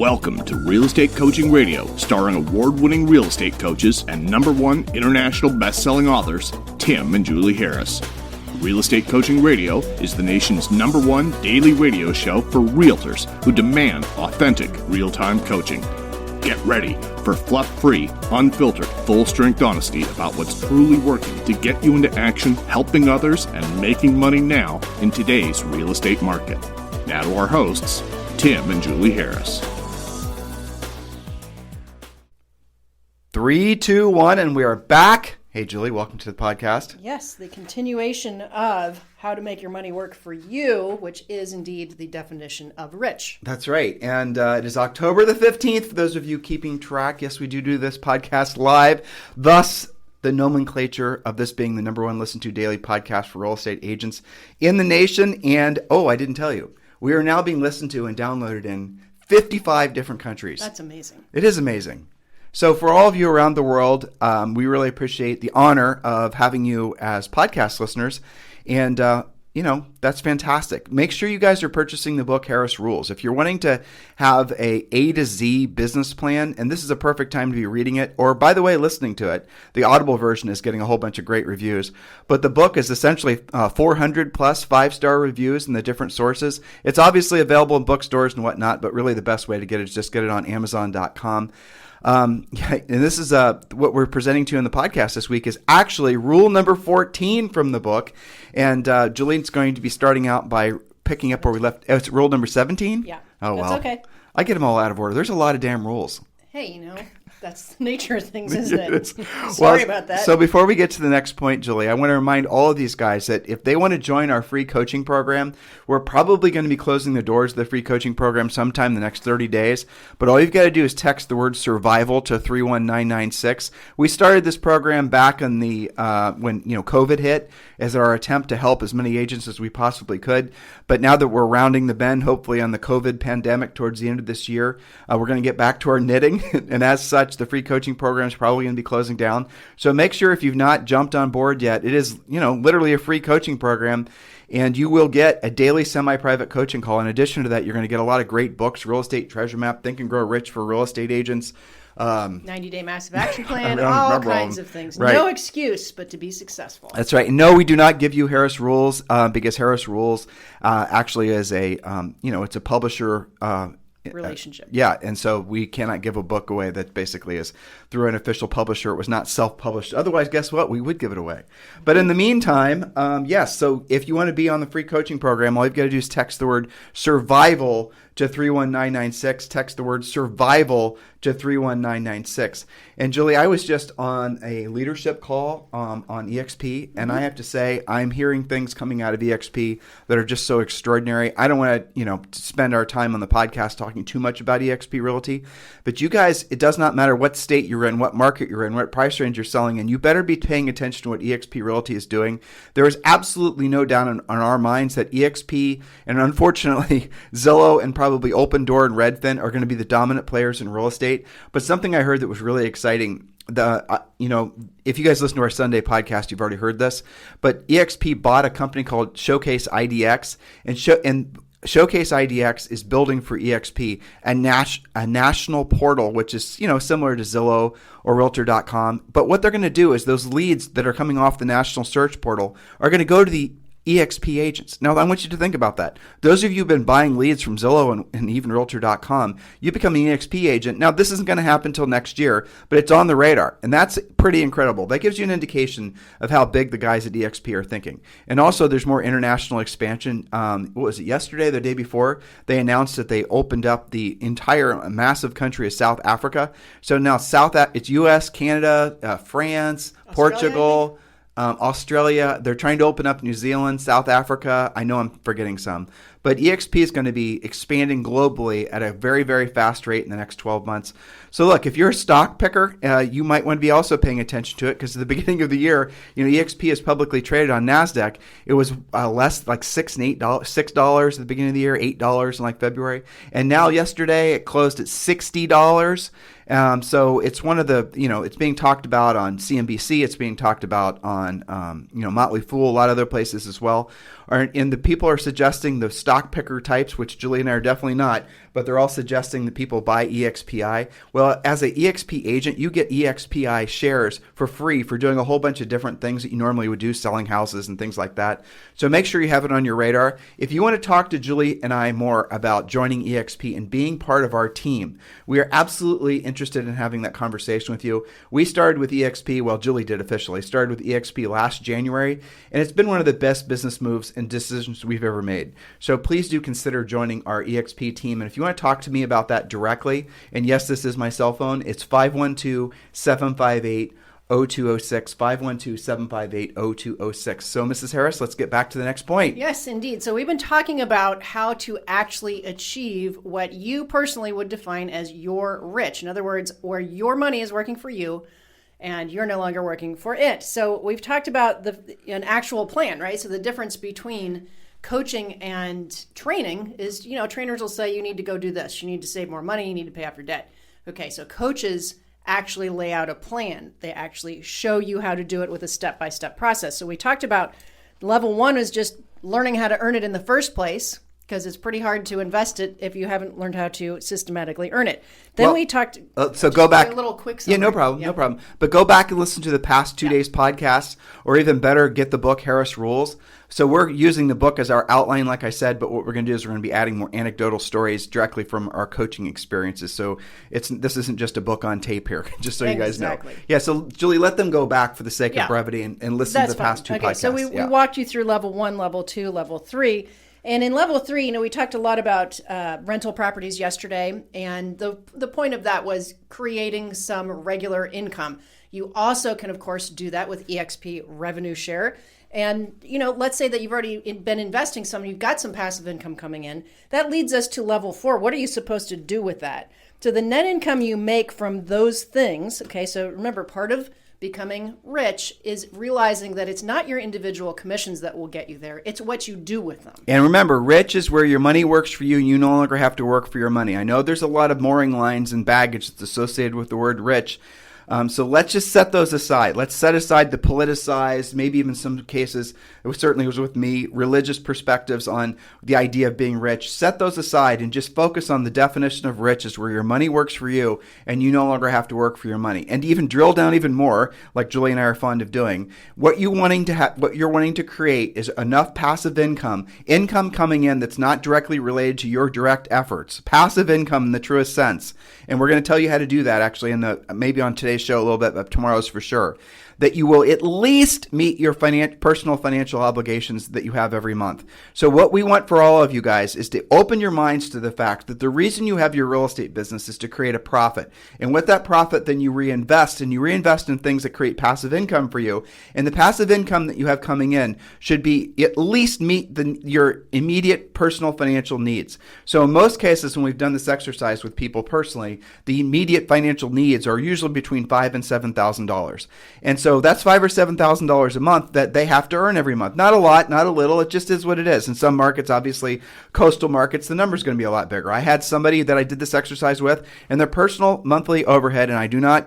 Welcome to Real Estate Coaching Radio, starring award-winning real estate coaches and #1 international best-selling authors, Tim and Julie Harris. Real Estate Coaching Radio is the nation's #1 daily radio show for realtors who demand authentic, real-time coaching. Get ready for fluff-free, unfiltered, full-strength honesty about what's truly working to get you into action, helping others, and making money now in today's real estate market. Now to our hosts, Tim and Julie Harris. 3, 2, 1, and we are back. Hey, Julie, welcome to the podcast. Yes, the continuation of how to make your money work for you, which is indeed the definition of rich. That's right. And it is October the 15th. For those of you keeping track, yes, we do this podcast live. Thus, the nomenclature of this being the #1 listened to daily podcast for real estate agents in the nation. And, I didn't tell you, we are now being listened to and downloaded in 55 different countries. That's amazing. It is amazing. So for all of you around the world, we really appreciate the honor of having you as podcast listeners. And, that's fantastic. Make sure you guys are purchasing the book, Harris Rules. If you're wanting to have A to Z business plan, and this is a perfect time to be reading it, or by the way, listening to it. The Audible version is getting a whole bunch of great reviews. But the book is essentially 400 plus 5-star reviews in the different sources. It's obviously available in bookstores and whatnot, but really the best way to get it is just get it on Amazon.com. And this is what we're presenting to you in the podcast this week is actually rule number 14 from the book. And Julien's going to be starting out by picking up where we left. Oh, it's rule number 17? Yeah. Oh, well. That's okay. I get them all out of order. There's a lot of damn rules. Hey, that's the nature of things, isn't it? Sorry about that. So before we get to the next point, Julie, I want to remind all of these guys that if they want to join our free coaching program, we're probably going to be closing the doors of the free coaching program sometime in the next 30 days. But all you've got to do is text the word survival to 31996. We started this program back in the when COVID hit as our attempt to help as many agents as we possibly could. But now that we're rounding the bend, hopefully on the COVID pandemic towards the end of this year, we're going to get back to our knitting. And as such, the free coaching program is probably going to be closing down. So make sure if you've not jumped on board yet, it is, literally a free coaching program. And you will get a daily semi-private coaching call. In addition to that, you're going to get a lot of great books, Real Estate Treasure Map, Think and Grow Rich for real estate agents. 90-day massive action plan, all kinds of things. Right. No excuse but to be successful. That's right. And no, we do not give you Harris Rules because Harris Rules actually is it's a publisher relationship. Yeah, and so we cannot give a book away that basically is through an official publisher. It was not self-published. Otherwise, guess what? We would give it away. But in the meantime, yes, so if you want to be on the free coaching program, all you've got to do is text the word survival to 31996. Text the word survival to 31996. And Julie, I was just on a leadership call on EXP, and I have to say I'm hearing things coming out of EXP that are just so extraordinary. I don't want to, spend our time on the podcast talking too much about EXP Realty, but you guys, it does not matter what state you're in, what market you're in, what price range you're selling in, you better be paying attention to what EXP Realty is doing. There is absolutely no doubt on our minds that EXP and unfortunately Zillow and probably Open Door and Redfin are going to be the dominant players in real estate. But something I heard that was really exciting, if you guys listen to our Sunday podcast, you've already heard this, but EXP bought a company called Showcase IDX, and Showcase IDX is building for EXP a national portal, which is similar to Zillow or Realtor.com. But what they're going to do is those leads that are coming off the national search portal are going to go to the EXP agents. Now, I want you to think about that. Those of you who've been buying leads from Zillow and even Realtor.com, you become an EXP agent. Now, this isn't going to happen until next year, but it's on the radar, and that's pretty incredible. That gives you an indication of how big the guys at EXP are thinking. And also, there's more international expansion. What was it, yesterday, the day before? They announced that they opened up the entire massive country of South Africa. So now it's U.S., Canada, France, Portugal, Australia. They're trying to open up New Zealand, South Africa. I know I'm forgetting some. But EXP is going to be expanding globally at a very, very fast rate in the next 12 months. So look, if you're a stock picker, you might want to be also paying attention to it because at the beginning of the year, EXP is publicly traded on NASDAQ. It was less like $6 and $8 at the beginning of the year, $8 in like February. And now yesterday it closed at $60. So it's one of the, it's being talked about on CNBC. It's being talked about on, Motley Fool, a lot of other places as well. And the people are suggesting the stock picker types, which Julie and I are definitely not, but they're all suggesting that people buy EXPI. Well, as an EXP agent, you get EXPI shares for free for doing a whole bunch of different things that you normally would do, selling houses and things like that. So make sure you have it on your radar. If you want to talk to Julie and I more about joining EXP and being part of our team, we are absolutely interested in having that conversation with you. We started with EXP, well, Julie did officially, started with EXP last January, and it's been one of the best business moves and decisions we've ever made. So please do consider joining our EXP team. And if you want to talk to me about that directly, and yes, this is my cell phone, it's 512-758-0206, 512-758-0206. So Mrs. Harris, let's get back to the next point. Yes, indeed. So we've been talking about how to actually achieve what you personally would define as your rich. In other words, where your money is working for you and you're no longer working for it. So we've talked about an actual plan, right? So the difference between coaching and training is, trainers will say you need to go do this. You need to save more money. You need to pay off your debt. Okay, so coaches actually lay out a plan. They actually show you how to do it with a step-by-step process. So we talked about level 1 is just learning how to earn it in the first place, because it's pretty hard to invest it if you haven't learned how to systematically earn it. Then we talked. So go back. A little quick summary. Yeah, no problem. But go back and listen to the past 2 days podcasts, or even better, get the book Harris Rules. So we're using the book as our outline, like I said. But what we're going to do is we're going to be adding more anecdotal stories directly from our coaching experiences. So this isn't just a book on tape here, just so you guys know. Yeah. So Julie, let them go back for the sake of brevity and listen to the past 2 podcasts. So we walked you through level 1, level 2, level 3. And in level 3, we talked a lot about rental properties yesterday, and the point of that was creating some regular income. You also can, of course, do that with EXP revenue share. And, let's say that you've already been investing some, you've got some passive income coming in. That leads us to level 4. What are you supposed to do with that? So the net income you make from those things, okay, so remember, part of becoming rich is realizing that it's not your individual commissions that will get you there. It's what you do with them. And remember, rich is where your money works for you and you no longer have to work for your money. I know there's a lot of mooring lines and baggage that's associated with the word rich. So let's just set those aside. Let's set aside the politicized, maybe even some cases, it certainly was with me, religious perspectives on the idea of being rich. Set those aside and just focus on the definition of rich as where your money works for you and you no longer have to work for your money. And even drill down even more, like Julie and I are fond of doing, what you're wanting to create is enough passive income coming in that's not directly related to your direct efforts. Passive income in the truest sense. And we're going to tell you how to do that actually maybe on today's show a little bit, but tomorrow's for sure. That you will at least meet your personal financial obligations that you have every month. So what we want for all of you guys is to open your minds to the fact that the reason you have your real estate business is to create a profit. And with that profit, then you reinvest in things that create passive income for you. And the passive income that you have coming in should be at least meet your immediate personal financial needs. So in most cases, when we've done this exercise with people personally, the immediate financial needs are usually between $5,000 and $7,000. And so that's $5,000 or $7,000 a month that they have to earn every month. Not a lot, not a little. It just is what it is. In some markets, obviously, coastal markets, the number's going to be a lot bigger. I had somebody that I did this exercise with, and their personal monthly overhead, and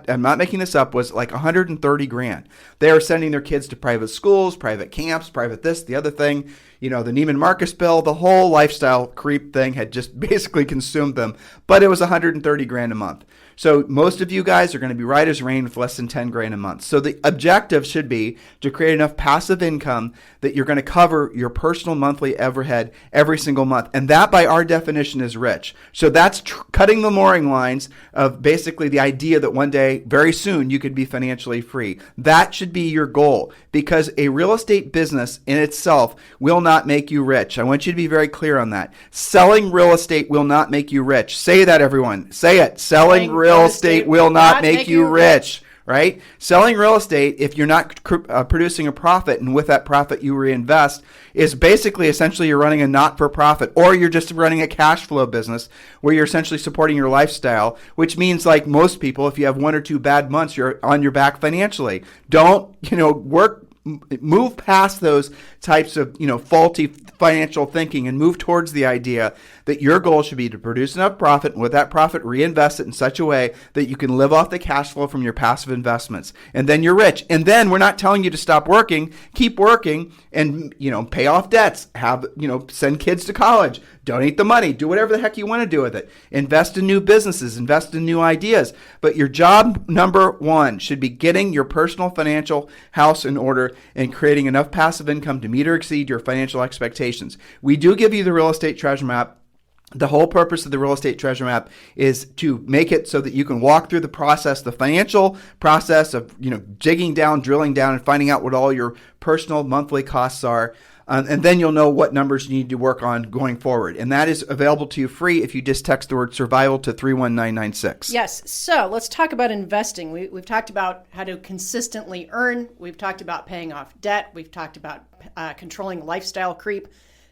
I'm not making this up, was like $130,000. They are sending their kids to private schools, private camps, private this, the other thing. The Neiman Marcus bill, the whole lifestyle creep thing had just basically consumed them. But it was $130,000 a month. So most of you guys are going to be right as rain with less than $10,000 a month. So the objective should be to create enough passive income that you're going to cover your personal monthly overhead every single month. And that, by our definition, is rich. So that's cutting the mooring lines of basically the idea that one day, very soon, you could be financially free. That should be your goal, because a real estate business in itself will not make you rich. I want you to be very clear on that. Selling real estate will not make you rich. Say that, everyone. Say it. Selling real estate will not make you rich. Right? Selling real estate, if you're not producing a profit and with that profit you reinvest, is basically essentially you're running a not-for-profit, or you're just running a cash flow business where you're essentially supporting your lifestyle, which means, like most people, if you have 1 or 2 bad months, you're on your back financially. Don't, work move past those types of, faulty financial thinking and move towards the idea that your goal should be to produce enough profit and with that profit reinvest it in such a way that you can live off the cash flow from your passive investments. And then you're rich. And then we're not telling you to stop working, keep working and, pay off debts, send kids to college, donate the money, do whatever the heck you want to do with it. Invest in new businesses, invest in new ideas. But your job number one should be getting your personal financial house in order and creating enough passive income to meet or exceed your financial expectations. We do give you the real estate treasure map. The whole purpose of the real estate treasure map is to make it so that you can walk through the process, the financial process of, digging down, drilling down, and finding out what all your personal monthly costs are. And then you'll know what numbers you need to work on going forward. And that is available to you free if you just text the word survival to 31996. Yes. So let's talk about investing. We've talked about how to consistently earn. We've talked about paying off debt. We've talked about controlling lifestyle creep.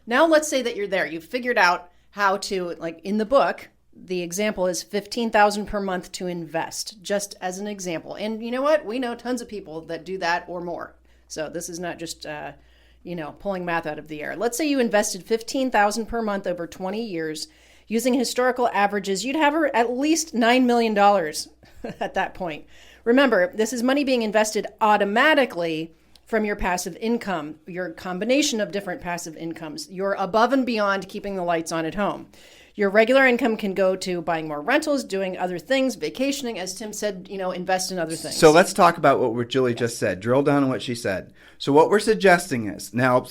Now let's say that you're there. You've figured out how to, like in the book, the example is $15,000 per month to invest, just as an example. And you know what? We know tons of people that do that or more. So this is not just, pulling math out of the air. Let's say you invested $15,000 per month over 20 years. Using historical averages, you'd have at least $9 million at that point. Remember, this is money being invested automatically from your passive income, your combination of different passive incomes, your above and beyond keeping the lights on at home. Your regular income can go to buying more rentals, doing other things, vacationing, as Tim said, invest in other things. So let's talk about what Julie just said. Drill down on what she said. So what we're suggesting is, now,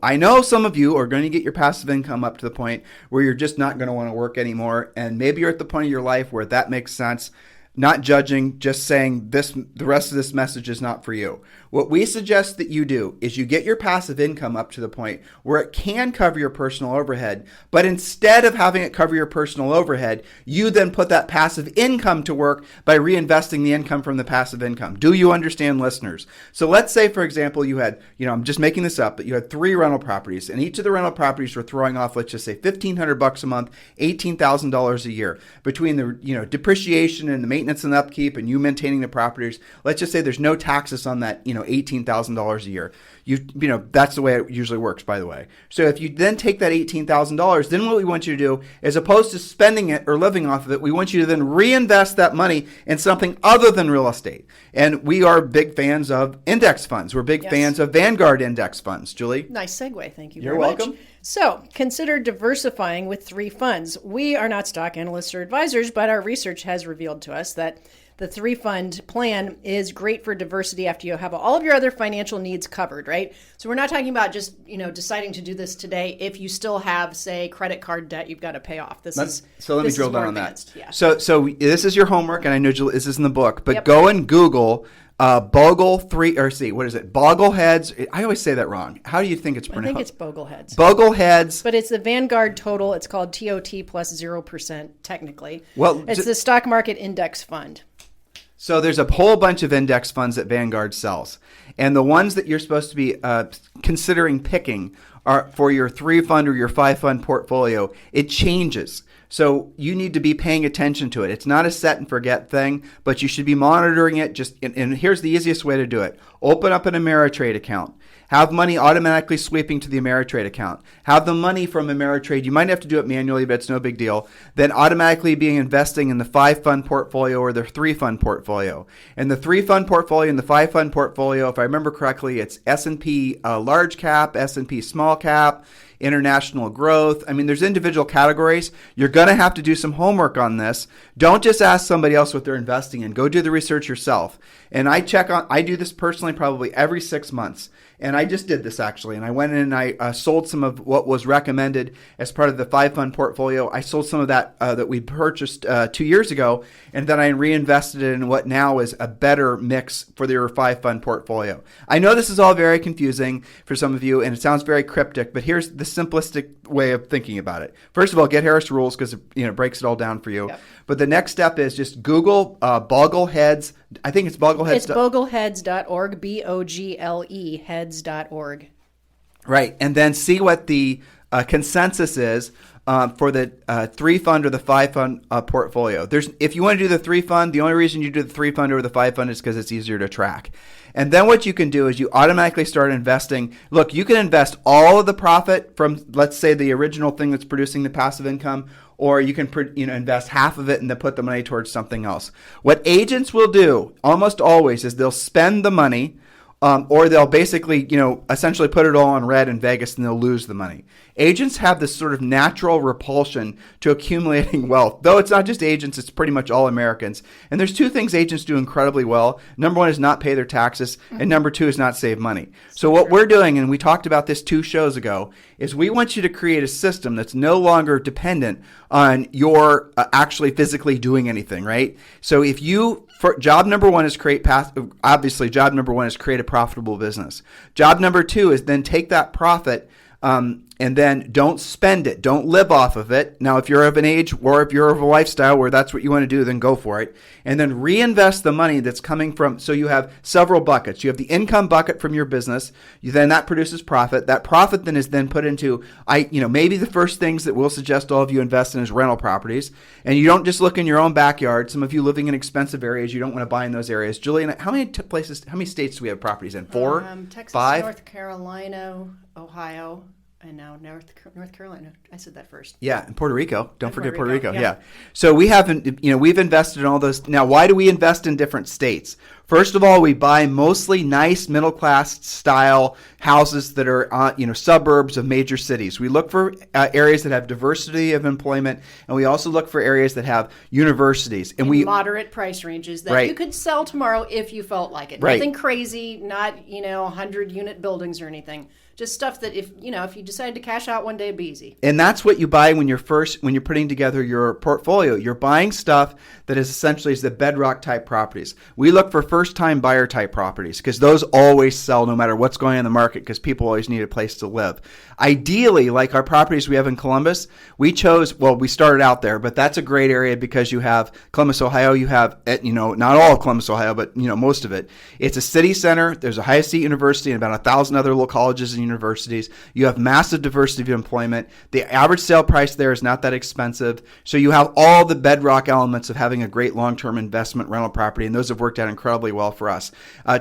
I know some of you are going to get your passive income up to the point where you're just not going to want to work anymore. And maybe you're at the point of your life where that makes sense. Not judging, just saying the rest of this message is not for you. What we suggest that you do is you get your passive income up to the point where it can cover your personal overhead, but instead of having it cover your personal overhead, you then put that passive income to work by reinvesting the income from the passive income. Do you understand, listeners? So let's say, for example, you had, I'm just making this up, but you had 3 rental properties, and each of the rental properties were throwing off, let's just say $1,500 a month, $18,000 a year. Between the, depreciation and the maintenance and upkeep and you maintaining the properties, let's just say there's no taxes on that, $18,000 a year. That's the way it usually works, by the way. So if you then take that $18,000, then what we want you to do, as opposed to spending it or living off of it, we want you to then reinvest that money in something other than real estate. And we are big fans of index funds. We're big fans of Vanguard index funds. Julie? Nice segue. Thank you You're very much. welcome. So consider diversifying with 3 funds. We are not stock analysts or advisors, but our research has revealed to us that the 3-fund plan is great for diversity after you have all of your other financial needs covered, right? So we're not talking about just, deciding to do this today if you still have, say, credit card debt you've got to pay off. So let me drill down on that. Yeah. So this is your homework, and I know Julie, this is in the book, but Yep. Go and Google Bogleheads. I always say that wrong. How do you think it's pronounced? I think it's Bogleheads. Bogleheads. But it's the Vanguard total. It's called TOT plus 0% technically. Well, it's the stock market index fund. So there's a whole bunch of index funds that Vanguard sells. And the ones that you're supposed to be considering picking are for your 3-fund or your 5-fund portfolio. It changes. So you need to be paying attention to it. It's not a set and forget thing, but you should be monitoring it. And here's the easiest way to do it. Open up an Ameritrade account. Have money automatically sweeping to the Ameritrade account. Have the money from Ameritrade. You might have to do it manually, but it's no big deal. Then automatically being investing in the 5-fund portfolio or the 3-fund portfolio. And the 3-fund portfolio and the 5-fund portfolio, if I remember correctly, it's S&P large cap, S&P small cap, international growth. I mean, there's individual categories. You're going to have to do some homework on this. Don't just ask somebody else what they're investing in. Go do the research yourself. And I do this personally probably every 6 months. And I just did this actually. And I went in and I sold some of what was recommended as part of the 5-fund portfolio. I sold some of that that we purchased 2 years ago. And then I reinvested it in what now is a better mix for your 5-fund portfolio. I know this is all very confusing for some of you and it sounds very cryptic, but here's the simplistic way of thinking about it. First of all, get Harris Rules because it breaks it all down for you. Yep. But the next step is just Google Bogleheads. I think it's Bogleheads. It's bogleheads.org, BOGLE heads.org. Right. And then see what the consensus is for the 3-fund or the 5-fund portfolio. If you want to do the 3-fund, the only reason you do the 3-fund over the 5-fund is because it's easier to track. And then what you can do is you automatically start investing. Look, you can invest all of the profit from, let's say, the original thing that's producing the passive income, or you can invest half of it and then put the money towards something else. What agents will do almost always is they'll spend the money, or they'll basically, essentially put it all on red in Vegas and they'll lose the money. Agents have this sort of natural repulsion to accumulating wealth. Though it's not just agents, it's pretty much all Americans. And there's 2 things agents do incredibly well. Number 1 is not pay their taxes, and number 2 is not save money. So what we're doing, and we talked about this 2 shows ago, is we want you to create a system that's no longer dependent on your actually physically doing anything, right? So if job number 1 is obviously job number 1 is create a profitable business. Job number 2 is then take that profit and then don't spend it. Don't live off of it. Now, if you're of an age or if you're of a lifestyle where that's what you want to do, then go for it. And then reinvest the money that's coming from, so you have several buckets. You have the income bucket from your business. Then that produces profit. That profit then is then put into, maybe the first things that we'll suggest all of you invest in is rental properties. And you don't just look in your own backyard. Some of you living in expensive areas, you don't want to buy in those areas. Julian, how many states do we have properties in? 4? Texas, 5? North Carolina, Ohio. And now North Carolina. I said that first. Yeah, and Puerto Rico. Don't forget Puerto Rico. Yeah. Yeah. So we've invested in all those. Now, why do we invest in different states? First of all, we buy mostly nice middle-class style houses that are, suburbs of major cities. We look for areas that have diversity of employment, and we also look for areas that have universities. And moderate price ranges that you could sell tomorrow if you felt like it. Right. Nothing crazy, not 100-unit buildings or anything. Just stuff that if you decide to cash out one day, it'd be easy. And that's what you buy when you're putting together your portfolio. You're buying stuff that is essentially the bedrock type properties. We look for first-time buyer type properties because those always sell no matter what's going on in the market because people always need a place to live. Ideally, like our properties we have in Columbus, we started out there, but that's a great area because you have Columbus, Ohio. You have, not all of Columbus, Ohio, but, most of it. It's a city center. There's a Ohio State University and about 1,000 other little colleges and universities. You have massive diversity of employment. The average sale price there is not that expensive. So you have all the bedrock elements of having a great long-term investment rental property, and those have worked out incredibly well for us.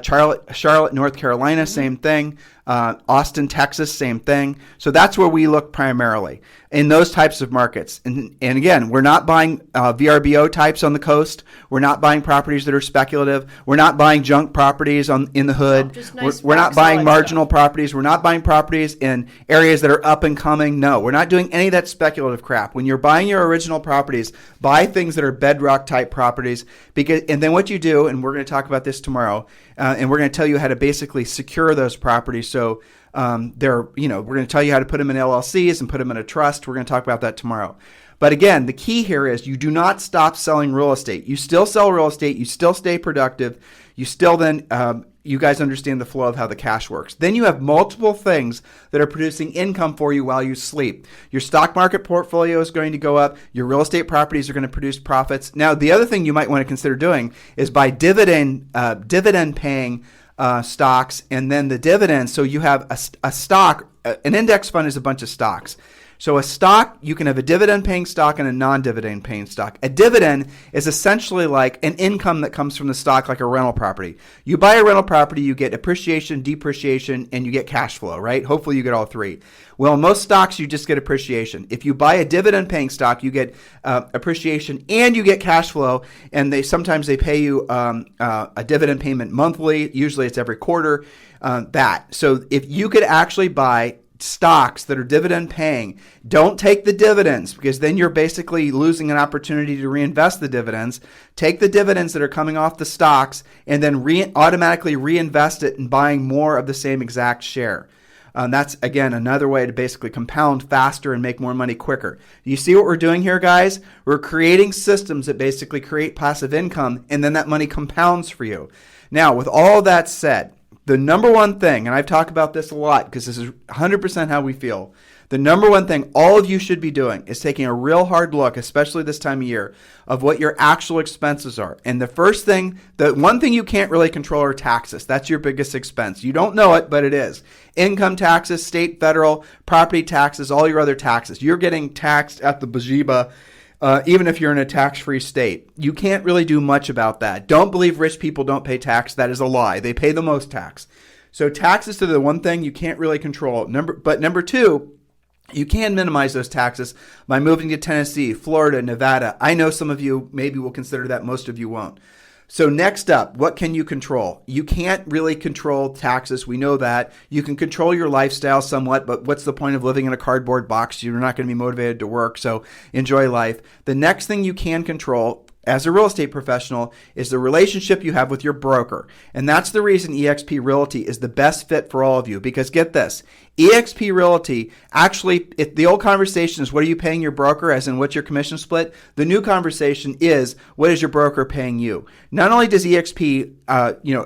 Charlotte, North Carolina, same thing. Austin, Texas, same thing. So that's where we look primarily in those types of markets. And again, we're not buying VRBO types on the coast. We're not buying properties that are speculative. We're not buying junk properties in the hood. We're not buying marginal properties. We're not buying properties in areas that are up and coming. No, we're not doing any of that speculative crap. When you're buying your original properties, buy things that are bedrock type properties. And then what you do, and we're going to talk about this tomorrow, and we're going to tell you how to basically secure those properties. So we're going to tell you how to put them in LLCs and put them in a trust. We're going to talk about that tomorrow. But again, the key here is you do not stop selling real estate. You still sell real estate. You still stay productive. You still then, you guys understand the flow of how the cash works. Then you have multiple things that are producing income for you while you sleep. Your stock market portfolio is going to go up. Your real estate properties are going to produce profits. Now, the other thing you might want to consider doing is buy dividend paying stocks and then the dividends. So you have a stock, an index fund is a bunch of stocks. So a stock, you can have a dividend-paying stock and a non-dividend-paying stock. A dividend is essentially like an income that comes from the stock, like a rental property. You buy a rental property, you get appreciation, depreciation, and you get cash flow, right? Hopefully you get all three. Well, in most stocks, you just get appreciation. If you buy a dividend-paying stock, you get appreciation and you get cash flow, and sometimes they pay you a dividend payment monthly. Usually it's every quarter. So if you could actually buy stocks that are dividend paying, don't take the dividends because then you're basically losing an opportunity to reinvest the dividends. Take the dividends that are coming off the stocks and then automatically reinvest it in buying more of the same exact share. That's, again, another way to basically compound faster and make more money quicker. You see what we're doing here, guys? We're creating systems that basically create passive income, and then that money compounds for you. Now, with all that said, the number one thing, and I've talked about this a lot because this is 100% how we feel, The number one thing all of you should be doing is taking a real hard look, especially this time of year, of what your actual expenses are. And the one thing you can't really control are taxes. That's your biggest expense. You don't know it, but it is. Income taxes, state, federal, property taxes, all your other taxes. You're getting taxed at the bejiba. Even if you're in a tax-free state. You can't really do much about that. Don't believe rich people don't pay tax. That is a lie. They pay the most tax. So taxes are the one thing you can't really control. Number two, you can minimize those taxes by moving to Tennessee, Florida, Nevada. I know some of you maybe will consider that. Most of you won't. So next up, what can you control? You can't really control taxes. We know that. You can control your lifestyle somewhat, but what's the point of living in a cardboard box? You're not going to be motivated to work, so enjoy life. The next thing you can control as a real estate professional is the relationship you have with your broker. And that's the reason eXp Realty is the best fit for all of you. Because get this, eXp Realty, actually, the old conversation is what are you paying your broker, as in what's your commission split? The new conversation is what is your broker paying you? Not only does eXp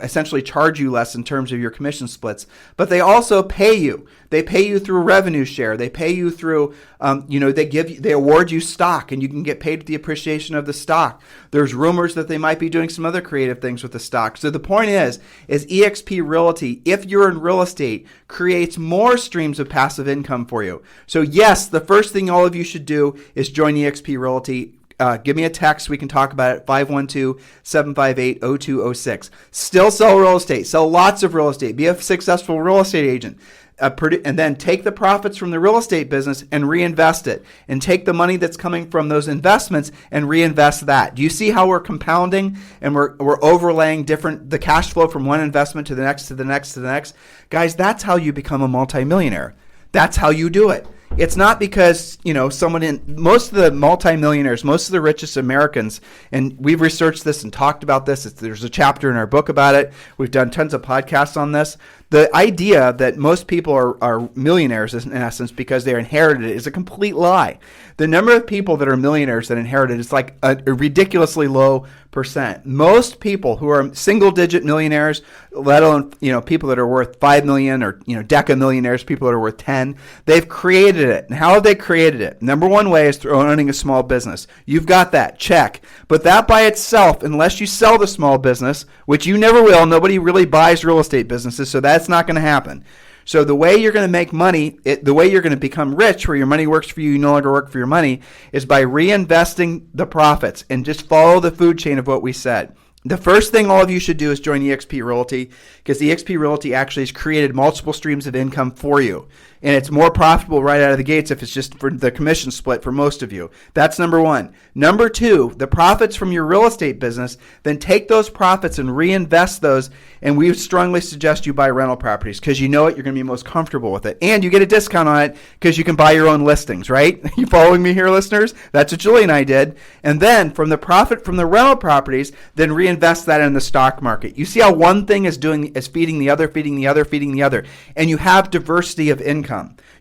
essentially charge you less in terms of your commission splits, but they also pay you. They pay you through revenue share. They pay you through, they award you stock, and you can get paid the appreciation of the stock. There's rumors that they might be doing some other creative things with the stock. So the point is eXp Realty, if you're in real estate, creates more streams of passive income for you. So yes, the first thing all of you should do is join eXp Realty. Give me a text. We can talk about it. 512-758-0206. Still sell real estate. Sell lots of real estate. Be a successful real estate agent. And then take the profits from the real estate business and reinvest it. And take the money that's coming from those investments and reinvest that. Do you see how we're compounding and we're overlaying the cash flow from one investment to the next, to the next, to the next? Guys, that's how you become a multimillionaire. That's how you do it. It's not because, most of the multimillionaires, most of the richest Americans, and we've researched this and talked about this. There's a chapter in our book about it. We've done tons of podcasts on this. The idea that most people are millionaires in essence because they're inherited it is a complete lie. The number of people that are millionaires that inherited is like a ridiculously low percent. Most people who are single-digit millionaires, let alone people that are worth 5 million or deca millionaires, people that are worth 10, they've created it. And how have they created it? Number one way is through owning a small business. You've got that, check. But that by itself, unless you sell the small business, which you never will, nobody really buys real estate businesses, so that's not going to happen. So the way you're going to make money, the way you're going to become rich, where your money works for you, you no longer work for your money, is by reinvesting the profits and just follow the food chain of what we said. The first thing all of you should do is join eXp Realty, because eXp Realty actually has created multiple streams of income for you. And it's more profitable right out of the gates if it's just for the commission split for most of you. That's number one. Number two, the profits from your real estate business, then take those profits and reinvest those. And we strongly suggest you buy rental properties because you know it, you're going to be most comfortable with it. And you get a discount on it because you can buy your own listings, right? You following me here, listeners? That's what Julie and I did. And then from the profit from the rental properties, then reinvest that in the stock market. You see how one thing is feeding the other, feeding the other, feeding the other. And you have diversity of income.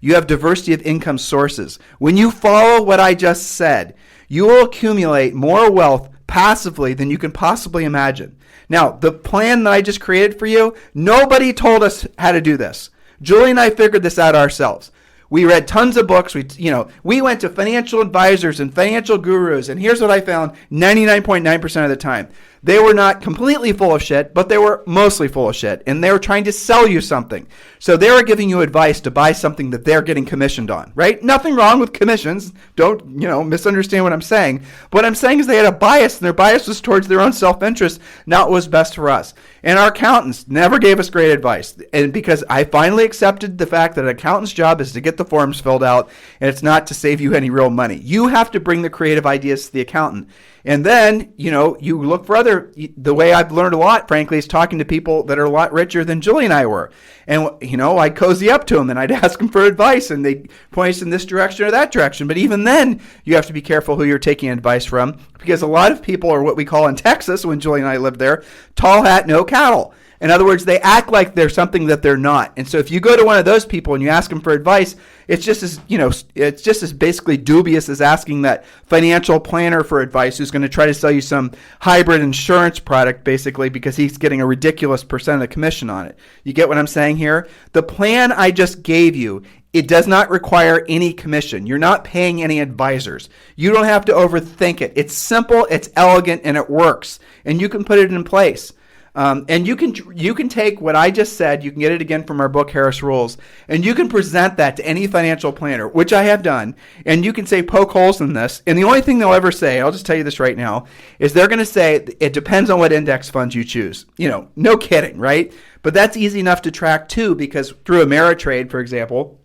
You have diversity of income sources. When you follow what I just said, you will accumulate more wealth passively than you can possibly imagine. Now, the plan that I just created for you, nobody told us how to do this. Julie and I figured this out ourselves. We read tons of books. We went to financial advisors and financial gurus, and here's what I found 99.9% of the time. They were not completely full of shit, but they were mostly full of shit, and they were trying to sell you something. So they were giving you advice to buy something that they're getting commissioned on, right? Nothing wrong with commissions. Don't, misunderstand what I'm saying. What I'm saying is they had a bias, and their bias was towards their own self-interest, not what was best for us. And our accountants never gave us great advice. And because I finally accepted the fact that an accountant's job is to get the forms filled out, and it's not to save you any real money. You have to bring the creative ideas to the accountant. And then, you look for the way I've learned a lot, frankly, is talking to people that are a lot richer than Julie and I were. And, I'd cozy up to them and I'd ask them for advice and they'd point us in this direction or that direction. But even then, you have to be careful who you're taking advice from, because a lot of people are what we call in Texas, when Julie and I lived there, tall hat, no cattle. In other words, they act like they're something that they're not. And so if you go to one of those people and you ask them for advice, it's just as basically dubious as asking that financial planner for advice who's going to try to sell you some hybrid insurance product, basically, because he's getting a ridiculous percent of the commission on it. You get what I'm saying here? The plan I just gave you It does not require any commission. You're not paying any advisors. You don't have to overthink it. It's simple, it's elegant, and it works. And you can put it in place. And you can take what I just said, you can get it again from our book, Harris Rules, and you can present that to any financial planner, which I have done, and you can say, poke holes in this. And the only thing they'll ever say, I'll just tell you this right now, is they're going to say, it depends on what index funds you choose. No kidding, right? But that's easy enough to track too, because through Ameritrade, for example,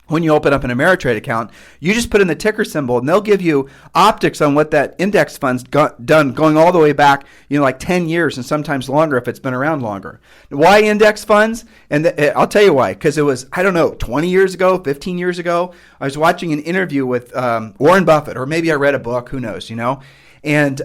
when you open up an Ameritrade account, you just put in the ticker symbol, and they'll give you optics on what that index fund's done, going all the way back, like 10 years and sometimes longer if it's been around longer. Why index funds? And I'll tell you why. Because it was, 20 years ago, 15 years ago, I was watching an interview with Warren Buffett, or maybe I read a book, who knows, and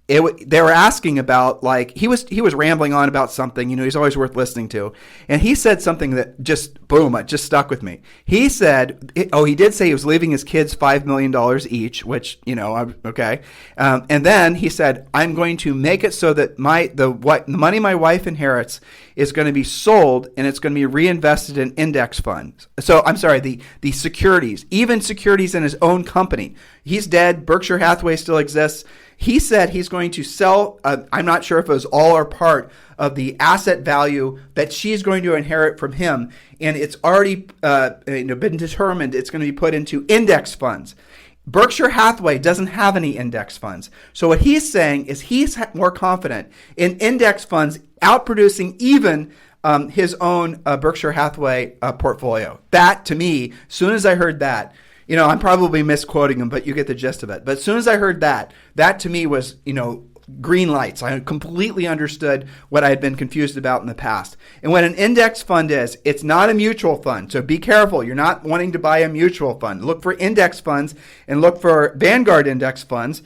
they were asking about, like, he was rambling on about something, he's always worth listening to. And he said something that just, boom, it just stuck with me. He said, he did say he was leaving his kids $5 million each, which, okay. And then he said, I'm going to make it so that the money my wife inherits is going to be sold, and it's going to be reinvested in index funds. So I'm sorry, the securities, even securities in his own company. He's dead. Berkshire Hathaway still exists. He said he's going to sell, I'm not sure if it was all or part of the asset value that she's going to inherit from him. And it's already been determined it's going to be put into index funds. Berkshire Hathaway doesn't have any index funds. So what he's saying is he's more confident in index funds outproducing even his own Berkshire Hathaway portfolio. That, to me, as soon as I heard that, I'm probably misquoting him, but you get the gist of it. But as soon as I heard that to me was, green lights. I completely understood what I had been confused about in the past. And what an index fund is, it's not a mutual fund. So be careful. You're not wanting to buy a mutual fund. Look for index funds and look for Vanguard index funds.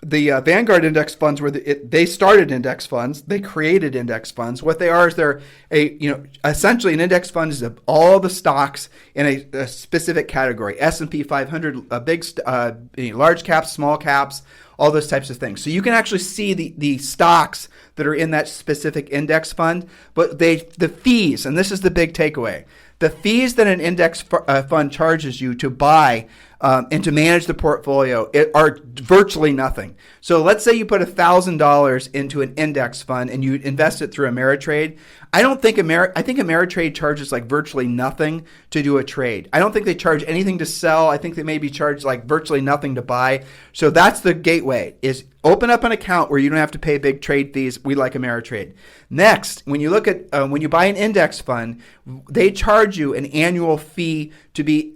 The Vanguard index funds they started index funds. They created index funds. What they are is they're essentially an index fund is all the stocks in a specific category. S&P 500, large caps, small caps, all those types of things. So you can actually see the stocks that are in that specific index fund, but the fees, and this is the big takeaway, the fees that an index fund charges you to buy and to manage the portfolio are virtually nothing. So let's say you put $1,000 into an index fund and you invest it through Ameritrade. I think Ameritrade charges like virtually nothing to do a trade. I don't think they charge anything to sell. I think they maybe charge like virtually nothing to buy. So that's the gateway, is open up an account where you don't have to pay big trade fees. We like Ameritrade. Next, when you look at when you buy an index fund, they charge you an annual fee to be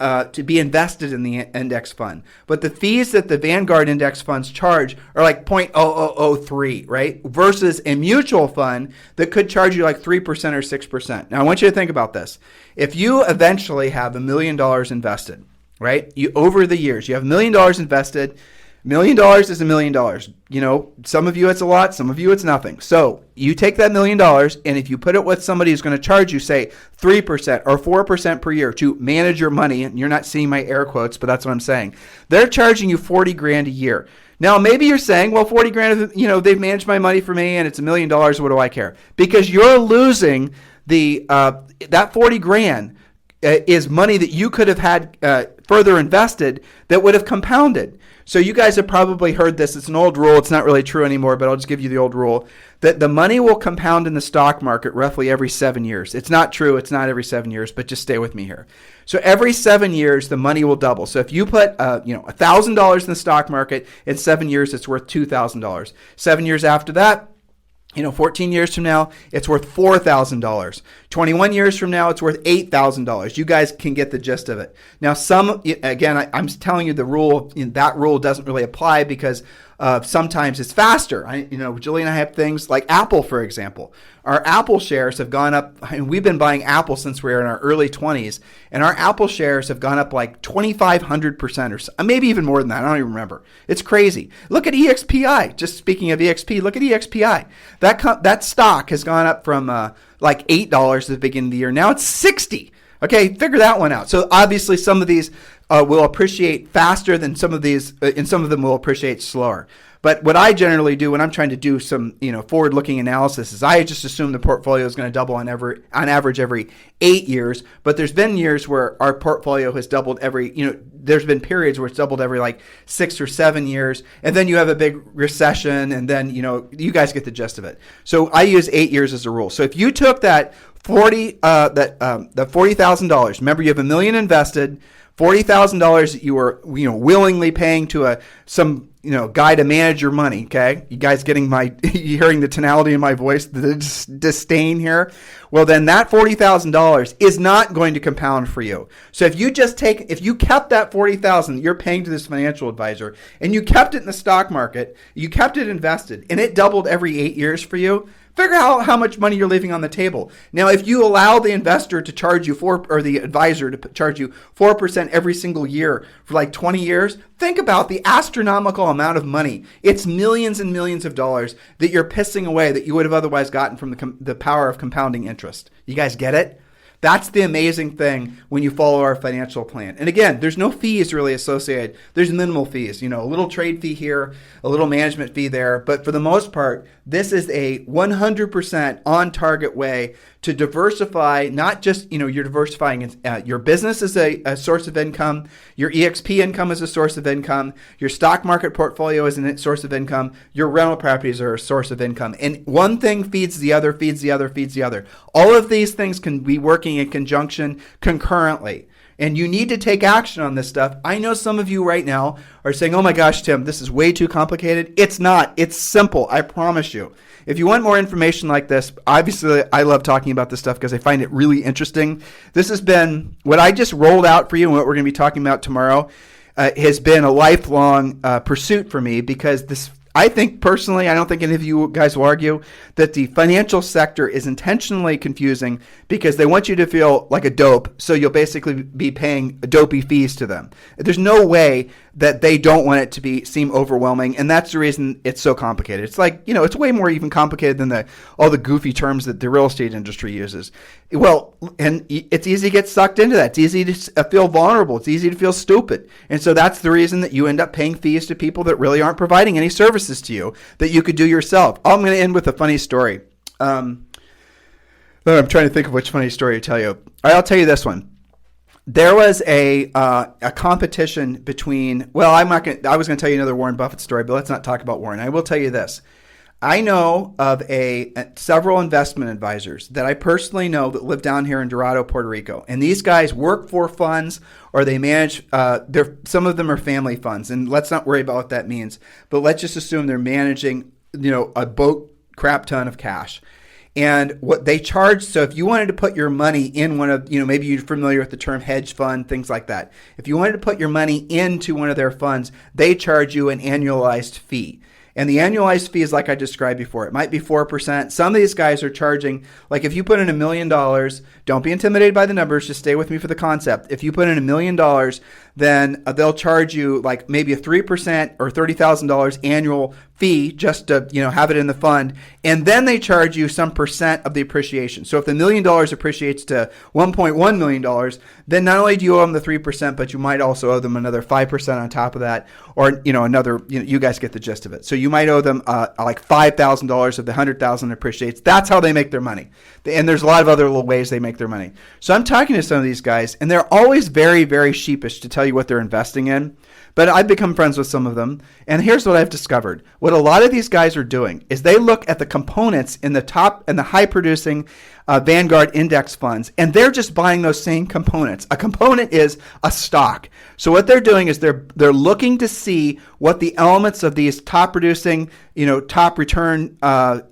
invested in the index fund. But the fees that the Vanguard index funds charge are like 0.0003, right? Versus a mutual fund that could charge you like 3% or 6%. Now I want you to think about this. If you eventually have $1 million invested, right? Over the years, you have $1 million invested. $1 million is $1 million. Some of you it's a lot, some of you it's nothing. So you take that $1 million, and if you put it with somebody who's going to charge you, say, 3% or 4% per year to manage your money, and you're not seeing my air quotes, but that's what I'm saying. They're charging you $40,000 a year. Now, maybe you're saying, well, $40,000, they've managed my money for me, and it's $1 million. What do I care? Because you're losing that $40,000 is money that you could have had further invested that would have compounded. So you guys have probably heard this. It's an old rule. It's not really true anymore, but I'll just give you the old rule that the money will compound in the stock market roughly every 7 years. It's not true. It's not every 7 years, but just stay with me here. So every 7 years, the money will double. So if you put $1,000 in the stock market, in 7 years, it's worth $2,000. 7 years after that, 14 years from now, it's worth $4,000. 21 years from now, it's worth $8,000. You guys can get the gist of it. Now, I'm telling you the rule, that rule doesn't really apply because sometimes it's faster. Julie and I have things like Apple, for example. Our Apple shares have gone up, and we've been buying Apple since we were in our early 20s, and our Apple shares have gone up like 2,500% or so, maybe even more than that. I don't even remember. It's crazy. Look at EXPI. Just speaking of EXP, look at EXPI. That stock has gone up from like $8 at the beginning of the year. Now it's $60. Okay, figure that one out. So obviously some of these will appreciate faster than some of these, and some of them will appreciate slower. But what I generally do when I'm trying to do some, forward-looking analysis is I just assume the portfolio is going to double on average every 8 years. But there's been years where our portfolio has doubled there's been periods where it's doubled every like 6 or 7 years, and then you have a big recession, and then you guys get the gist of it. So I use 8 years as a rule. So if you took that $40,000, remember you have $1 million invested, $40,000 that you were willingly paying to some guy to manage your money. Okay, you guys getting you hearing the tonality in my voice, the disdain here. Well, then that $40,000 is not going to compound for you. So if you kept that $40,000 you're paying to this financial advisor, and you kept it in the stock market, you kept it invested, and it doubled every 8 years for you. Figure out how much money you're leaving on the table. Now, if you allow the investor to charge you or the advisor to charge you 4% every single year for like 20 years, think about the astronomical amount of money. It's millions and millions of dollars that you're pissing away that you would have otherwise gotten from the power of compounding interest. You guys get it? That's the amazing thing when you follow our financial plan. And again, there's no fees really associated. There's minimal fees, a little trade fee here, a little management fee there. But for the most part, this is a 100% on target way to diversify, not just, you're diversifying your business as a source of income, your EXP income is a source of income, your stock market portfolio is a source of income, your rental properties are a source of income. And one thing feeds the other, feeds the other, feeds the other. All of these things can be working in conjunction concurrently. And you need to take action on this stuff. I know some of you right now are saying, oh my gosh, Tim, this is way too complicated. It's not. It's simple. I promise you. If you want more information like this, obviously I love talking about this stuff because I find it really interesting. This has been what I just rolled out for you, and what we're going to be talking about tomorrow has been a lifelong pursuit for me, because this, I think personally, I don't think any of you guys will argue that the financial sector is intentionally confusing because they want you to feel like a dope, so you'll basically be paying dopey fees to them. There's no way that they don't want it to seem overwhelming, and that's the reason it's so complicated. It's like, it's way more even complicated than all the goofy terms that the real estate industry uses. Well, and it's easy to get sucked into that. It's easy to feel vulnerable. It's easy to feel stupid. And so that's the reason that you end up paying fees to people that really aren't providing any services to you that you could do yourself. I'm going to end with a funny story. I'm trying to think of which funny story to tell you. All right, I'll tell you this one. There was a competition between, I was going to tell you another Warren Buffett story, but let's not talk about Warren. I will tell you this. I know of several investment advisors that I personally know that live down here in Dorado, Puerto Rico. And these guys work for funds, or they manage, some of them are family funds. And let's not worry about what that means. But let's just assume they're managing, a boat crap ton of cash. And what they charge, so if you wanted to put your money in one of, maybe you're familiar with the term hedge fund, things like that. If you wanted to put your money into one of their funds, they charge you an annualized fee. And the annualized fee is like I described before. It might be 4%. Some of these guys are charging, like if you put in $1 million, don't be intimidated by the numbers, just stay with me for the concept. If you put in $1 million, then they'll charge you like maybe a 3% or $30,000 annual fee just to have it in the fund, and then they charge you some percent of the appreciation. So if the $1 million appreciates to $1.1 million, then not only do you owe them the 3%, but you might also owe them another 5% on top of that, or another. You guys get the gist of it. So you might owe them like $5,000 of the $100,000 appreciates. That's how they make their money. And there's a lot of other little ways they make their money. So I'm talking to some of these guys, and they're always very, very sheepish to tell you what they're investing in. But I've become friends with some of them, and here's what I've discovered. What a lot of these guys are doing is they look at the components in the top and the high-producing Vanguard index funds, and they're just buying those same components. A component is a stock. So what they're doing is they're looking to see what the elements of these top-producing, top return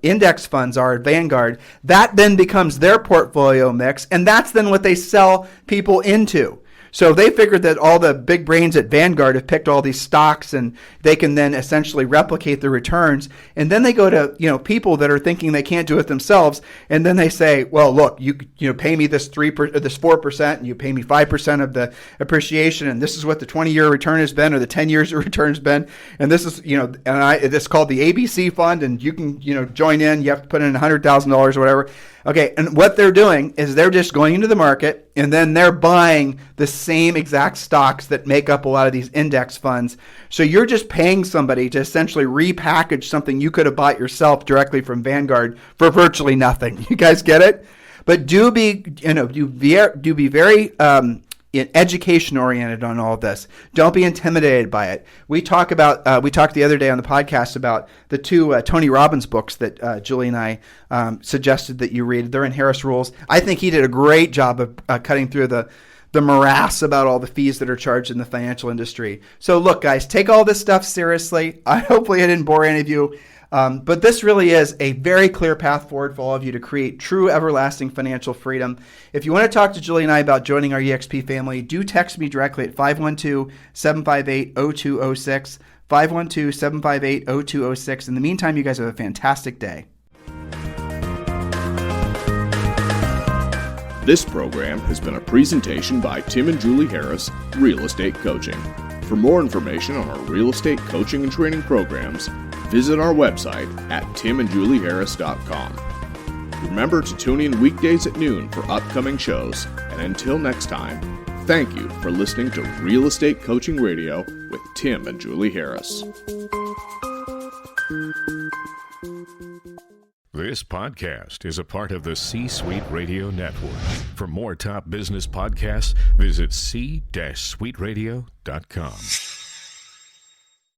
index funds are at Vanguard. That then becomes their portfolio mix, and that's then what they sell people into. So they figured that all the big brains at Vanguard have picked all these stocks, and they can then essentially replicate the returns. And then they go to people that are thinking they can't do it themselves, and then they say, well, look, you pay me this 4%, and you pay me 5% of the appreciation, and this is what the 20-year return has been, or the 10 years return has been, and this is this is called the ABC fund, and you can join in. You have to put in $100,000 or whatever. Okay, and what they're doing is they're just going into the market, and then they're buying the same exact stocks that make up a lot of these index funds. So you're just paying somebody to essentially repackage something you could have bought yourself directly from Vanguard for virtually nothing. You guys get it? But do be very education oriented on all this. Don't be intimidated by it. We talked the other day on the podcast about the two Tony Robbins books that Julie and I suggested that you read. They're in Harris Rules. I think he did a great job of cutting through the morass about all the fees that are charged in the financial industry. So look, guys, take all this stuff seriously. Hopefully I didn't bore any of you. But this really is a very clear path forward for all of you to create true everlasting financial freedom. If you want to talk to Julie and I about joining our EXP family, do text me directly at 512-758-0206, 512-758-0206. In the meantime, you guys have a fantastic day. This program has been a presentation by Tim and Julie Harris, Real Estate Coaching. For more information on our real estate coaching and training programs, visit our website at timandjulieharris.com. Remember to tune in weekdays at noon for upcoming shows. And until next time, thank you for listening to Real Estate Coaching Radio with Tim and Julie Harris. This podcast is a part of the C-Suite Radio Network. For more top business podcasts, visit c-suiteradio.com.